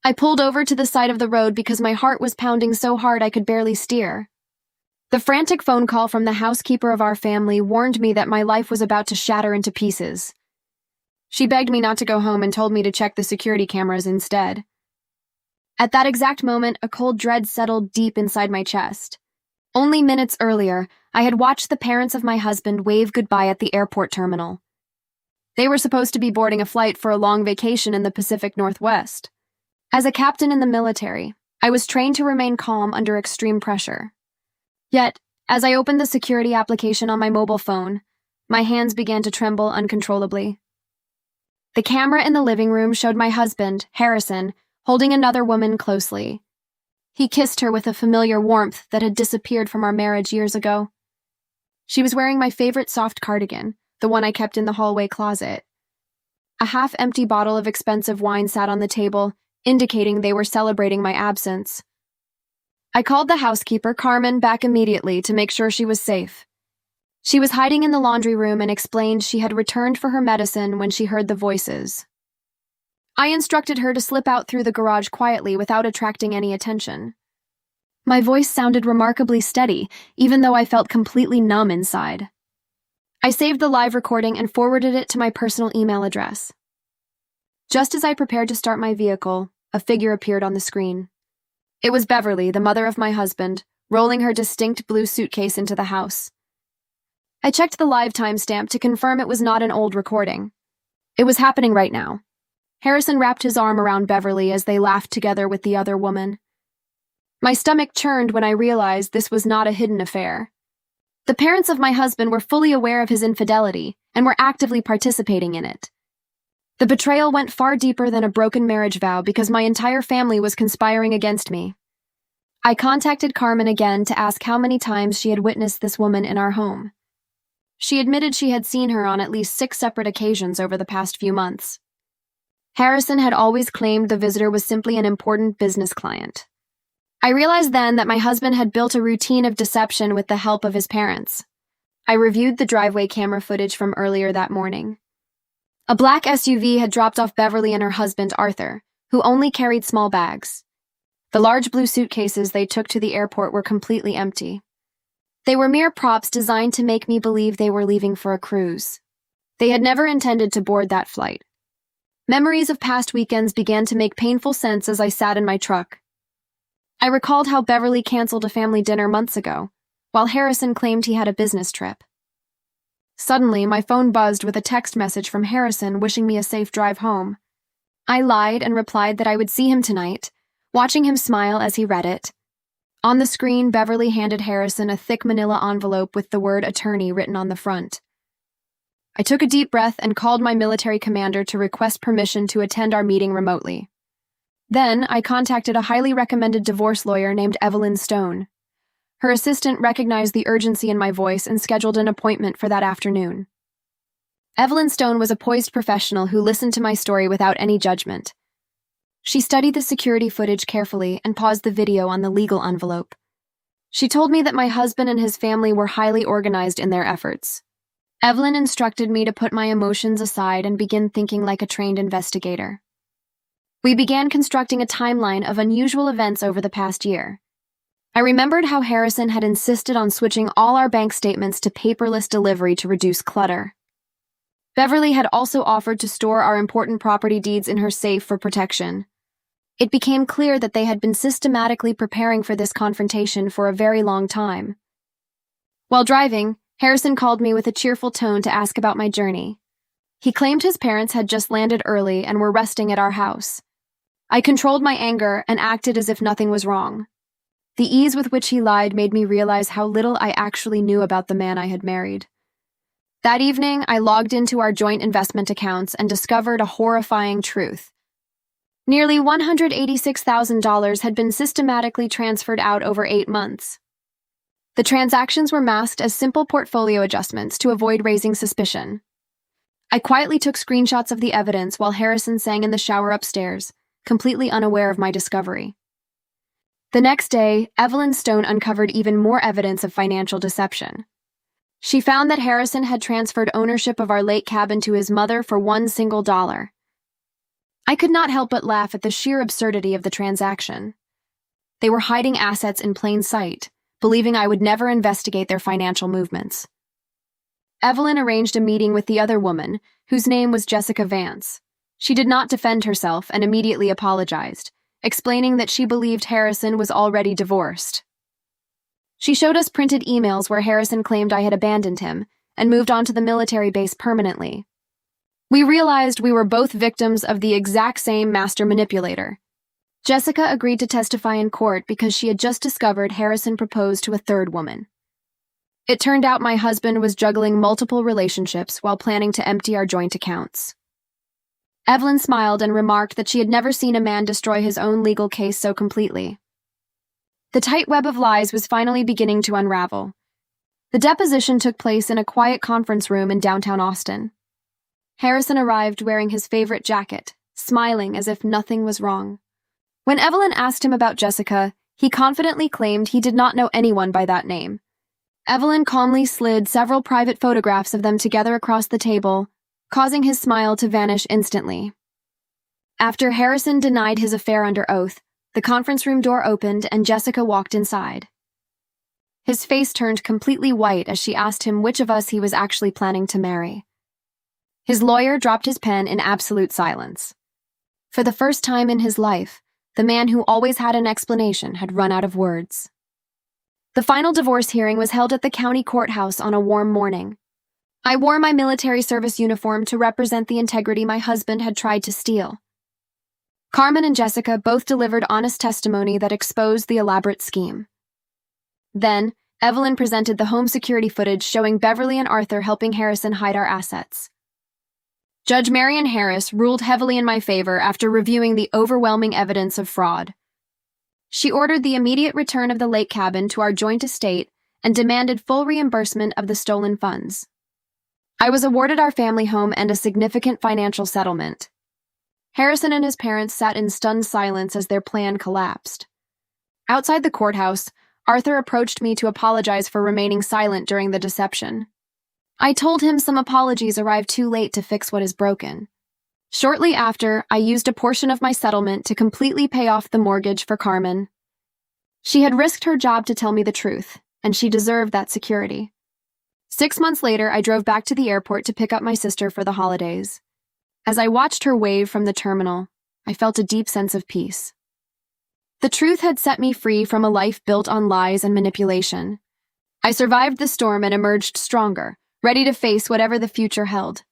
I pulled over to the side of the road because my heart was pounding so hard I could barely steer. The frantic phone call from the housekeeper of our family warned me that my life was about to shatter into pieces. She begged me not to go home and told me to check the security cameras instead. At that exact moment, a cold dread settled deep inside my chest. Only minutes earlier, I had watched the parents of my husband wave goodbye at the airport terminal. They were supposed to be boarding a flight for a long vacation in the Pacific Northwest. As a captain in the military, I was trained to remain calm under extreme pressure. Yet, as I opened the security application on my mobile phone, my hands began to tremble uncontrollably. The camera in the living room showed my husband, Harrison, holding another woman closely. He kissed her with a familiar warmth that had disappeared from our marriage years ago. She was wearing my favorite soft cardigan, the one I kept in the hallway closet. A half-empty bottle of expensive wine sat on the table, indicating they were celebrating my absence. I called the housekeeper, Carmen, back immediately to make sure she was safe. She was hiding in the laundry room and explained she had returned for her medicine when she heard the voices. I instructed her to slip out through the garage quietly without attracting any attention. My voice sounded remarkably steady, even though I felt completely numb inside. I saved the live recording and forwarded it to my personal email address. Just as I prepared to start my vehicle, a figure appeared on the screen. It was Beverly, the mother of my husband, rolling her distinct blue suitcase into the house. I checked the live timestamp to confirm it was not an old recording. It was happening right now. Harrison wrapped his arm around Beverly as they laughed together with the other woman. My stomach churned when I realized this was not a hidden affair. The parents of my husband were fully aware of his infidelity and were actively participating in it. The betrayal went far deeper than a broken marriage vow because my entire family was conspiring against me. I contacted Carmen again to ask how many times she had witnessed this woman in our home. She admitted she had seen her on at least 6 separate occasions over the past few months. Harrison had always claimed the visitor was simply an important business client. I realized then that my husband had built a routine of deception with the help of his parents. I reviewed the driveway camera footage from earlier that morning. A black SUV had dropped off Beverly and her husband, Arthur, who only carried small bags. The large blue suitcases they took to the airport were completely empty. They were mere props designed to make me believe they were leaving for a cruise. They had never intended to board that flight. Memories of past weekends began to make painful sense as I sat in my truck. I recalled how Beverly canceled a family dinner months ago, while Harrison claimed he had a business trip. Suddenly, my phone buzzed with a text message from Harrison wishing me a safe drive home. I lied and replied that I would see him tonight, watching him smile as he read it. On the screen, Beverly handed Harrison a thick manila envelope with the word attorney written on the front. I took a deep breath and called my military commander to request permission to attend our meeting remotely. Then, I contacted a highly recommended divorce lawyer named Evelyn Stone. Her assistant recognized the urgency in my voice and scheduled an appointment for that afternoon. Evelyn Stone was a poised professional who listened to my story without any judgment. She studied the security footage carefully and paused the video on the legal envelope. She told me that my husband and his family were highly organized in their efforts. Evelyn instructed me to put my emotions aside and begin thinking like a trained investigator. We began constructing a timeline of unusual events over the past year. I remembered how Harrison had insisted on switching all our bank statements to paperless delivery to reduce clutter. Beverly had also offered to store our important property deeds in her safe for protection. It became clear that they had been systematically preparing for this confrontation for a very long time. While driving, Harrison called me with a cheerful tone to ask about my journey. He claimed his parents had just landed early and were resting at our house. I controlled my anger and acted as if nothing was wrong. The ease with which he lied made me realize how little I actually knew about the man I had married. That evening, I logged into our joint investment accounts and discovered a horrifying truth. Nearly $186,000 had been systematically transferred out over 8 months. The transactions were masked as simple portfolio adjustments to avoid raising suspicion. I quietly took screenshots of the evidence while Harrison sang in the shower upstairs, completely unaware of my discovery. The next day, Evelyn Stone uncovered even more evidence of financial deception. She found that Harrison had transferred ownership of our lake cabin to his mother for $1 single. I could not help but laugh at the sheer absurdity of the transaction. They were hiding assets in plain sight, believing I would never investigate their financial movements. Evelyn arranged a meeting with the other woman, whose name was Jessica Vance. She did not defend herself and immediately apologized, explaining that she believed Harrison was already divorced. She showed us printed emails where Harrison claimed I had abandoned him and moved on to the military base permanently. We realized we were both victims of the exact same master manipulator. Jessica agreed to testify in court because she had just discovered Harrison proposed to a third woman. It turned out my husband was juggling multiple relationships while planning to empty our joint accounts. Evelyn smiled and remarked that she had never seen a man destroy his own legal case so completely. The tight web of lies was finally beginning to unravel. The deposition took place in a quiet conference room in downtown Austin. Harrison arrived wearing his favorite jacket, smiling as if nothing was wrong. When Evelyn asked him about Jessica, he confidently claimed he did not know anyone by that name. Evelyn calmly slid several private photographs of them together across the table, causing his smile to vanish instantly. After Harrison denied his affair under oath, the conference room door opened and Jessica walked inside. His face turned completely white as she asked him which of us he was actually planning to marry. His lawyer dropped his pen in absolute silence. For the first time in his life, the man who always had an explanation had run out of words. The final divorce hearing was held at the county courthouse on a warm morning. I wore my military service uniform to represent the integrity my husband had tried to steal. Carmen and Jessica both delivered honest testimony that exposed the elaborate scheme. Then, Evelyn presented the home security footage showing Beverly and Arthur helping Harrison hide our assets. Judge Marion Harris ruled heavily in my favor after reviewing the overwhelming evidence of fraud. She ordered the immediate return of the lake cabin to our joint estate and demanded full reimbursement of the stolen funds. I was awarded our family home and a significant financial settlement. Harrison and his parents sat in stunned silence as their plan collapsed. Outside the courthouse, Arthur approached me to apologize for remaining silent during the deception. I told him some apologies arrived too late to fix what is broken. Shortly after, I used a portion of my settlement to completely pay off the mortgage for Carmen. She had risked her job to tell me the truth, and she deserved that security. 6 months later, I drove back to the airport to pick up my sister for the holidays. As I watched her wave from the terminal, I felt a deep sense of peace. The truth had set me free from a life built on lies and manipulation. I survived the storm and emerged stronger, ready to face whatever the future held.